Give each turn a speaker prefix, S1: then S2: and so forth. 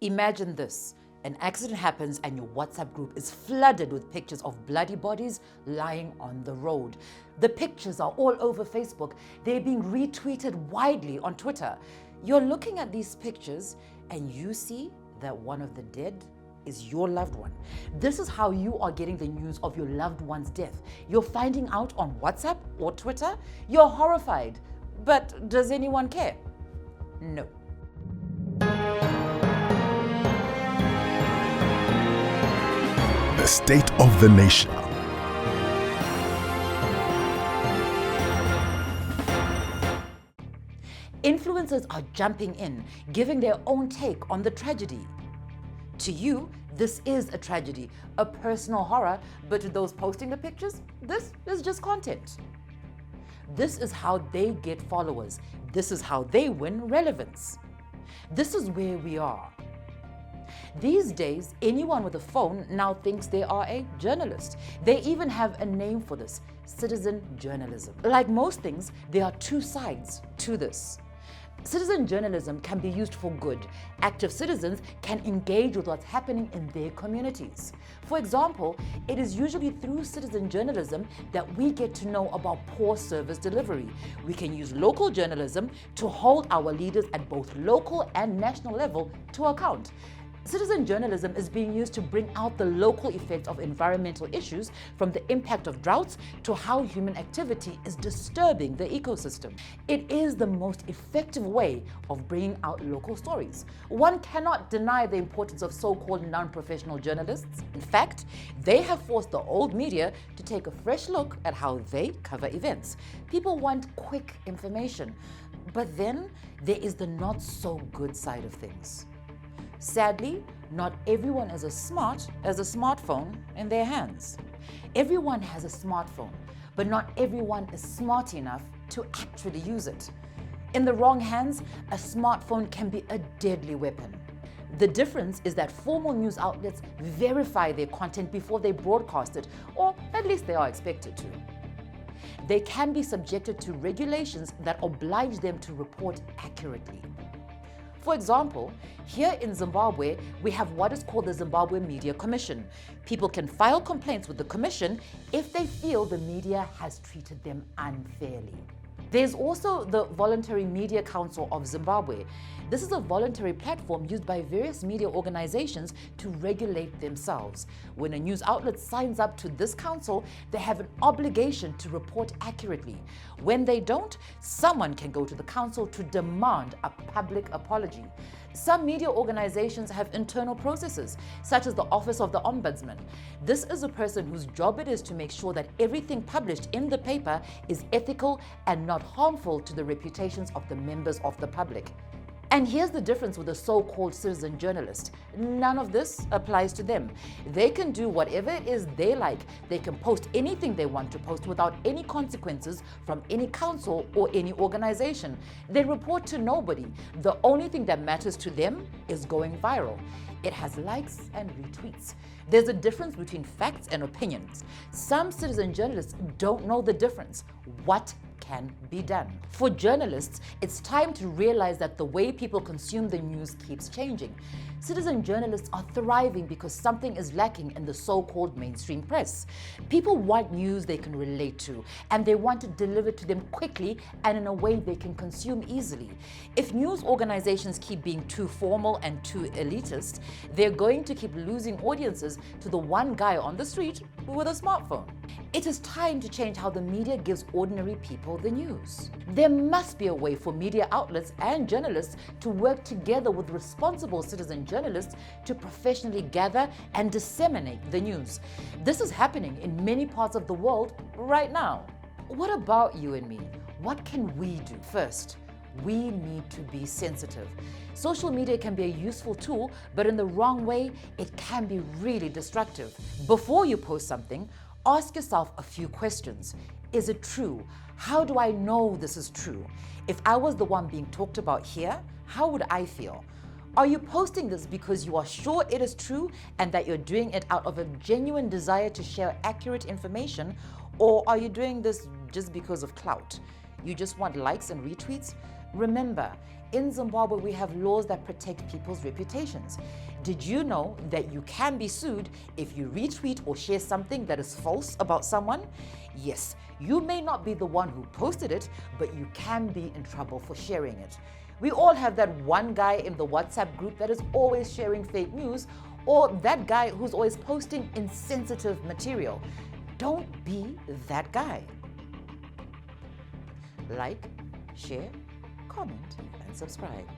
S1: Imagine this. An accident happens and your WhatsApp group is flooded with pictures of bloody bodies lying on the road. The pictures are all over Facebook. They're being retweeted widely on Twitter. You're looking at these pictures and you see that one of the dead is your loved one. This is how you are getting the news of your loved one's death. You're finding out on WhatsApp or Twitter. You're horrified. But does anyone care? No.
S2: The state of the nation.
S1: Influencers are jumping in, giving their own take on the tragedy. To you, this is a tragedy, a personal horror, but to those posting the pictures, this is just content. This is how they get followers. This is how they win relevance. This is where we are. These days, anyone with a phone now thinks they are a journalist. They even have a name for this: citizen journalism. Like most things, there are two sides to this. Citizen journalism can be used for good. Active citizens can engage with what's happening in their communities. For example, it is usually through citizen journalism that we get to know about poor service delivery. We can use local journalism to hold our leaders at both local and national level to account. Citizen journalism is being used to bring out the local effects of environmental issues, from the impact of droughts to how human activity is disturbing the ecosystem. It is the most effective way of bringing out local stories. One cannot deny the importance of so-called non-professional journalists. In fact, they have forced the old media to take a fresh look at how they cover events. People want quick information, but then there is the not so good side of things. Sadly, not everyone is as smart as a smartphone in their hands. Everyone has a smartphone, but not everyone is smart enough to actually use it. In the wrong hands, a smartphone can be a deadly weapon. The difference is that formal news outlets verify their content before they broadcast it, or at least they are expected to. They can be subjected to regulations that oblige them to report accurately. For example, here in Zimbabwe, we have what is called the Zimbabwe Media Commission. People can file complaints with the commission if they feel the media has treated them unfairly. There's also the Voluntary Media Council of Zimbabwe. This is a voluntary platform used by various media organizations to regulate themselves. When a news outlet signs up to this council, they have an obligation to report accurately. When they don't, someone can go to the council to demand a public apology. Some media organizations have internal processes, such as the Office of the Ombudsman. This is a person whose job it is to make sure that everything published in the paper is ethical and not harmful to the reputations of the members of the public. And here's the difference with a so-called citizen journalist. None of this applies to them. They can do whatever it is they like. They can post anything they want to post without any consequences from any council or any organization. They report to nobody. The only thing that matters to them is going viral. It has likes and retweets. There's a difference between facts and opinions. Some citizen journalists don't know the difference. What can be done? For journalists, it's time to realize that the way people consume the news keeps changing. Citizen journalists are thriving because something is lacking in the so-called mainstream press. People want news they can relate to, and they want it delivered to them quickly and in a way they can consume easily. If news organizations keep being too formal and too elitist, they're going to keep losing audiences to the one guy on the street with a smartphone. It is time to change how the media gives ordinary people the news. There must be a way for media outlets and journalists to work together with responsible citizen journalists to professionally gather and disseminate the news. This is happening in many parts of the world right now. What about you and me? What can we do? First, we need to be sensitive. Social media can be a useful tool, but in the wrong way, it can be really destructive. Before you post something, ask yourself a few questions. Is it true? How do I know this is true? If I was the one being talked about here, how would I feel? Are you posting this because you are sure it is true and that you're doing it out of a genuine desire to share accurate information, or are you doing this just because of clout? You just want likes and retweets? Remember, In Zimbabwe, we have laws that protect people's reputations. Did you know that you can be sued if you retweet or share something that is false about someone? Yes, you may not be the one who posted it, but you can be in trouble for sharing it. We all have that one guy in the WhatsApp group that is always sharing fake news, or that guy who's always posting insensitive material. Don't be that guy. Like, share, comment, and subscribe.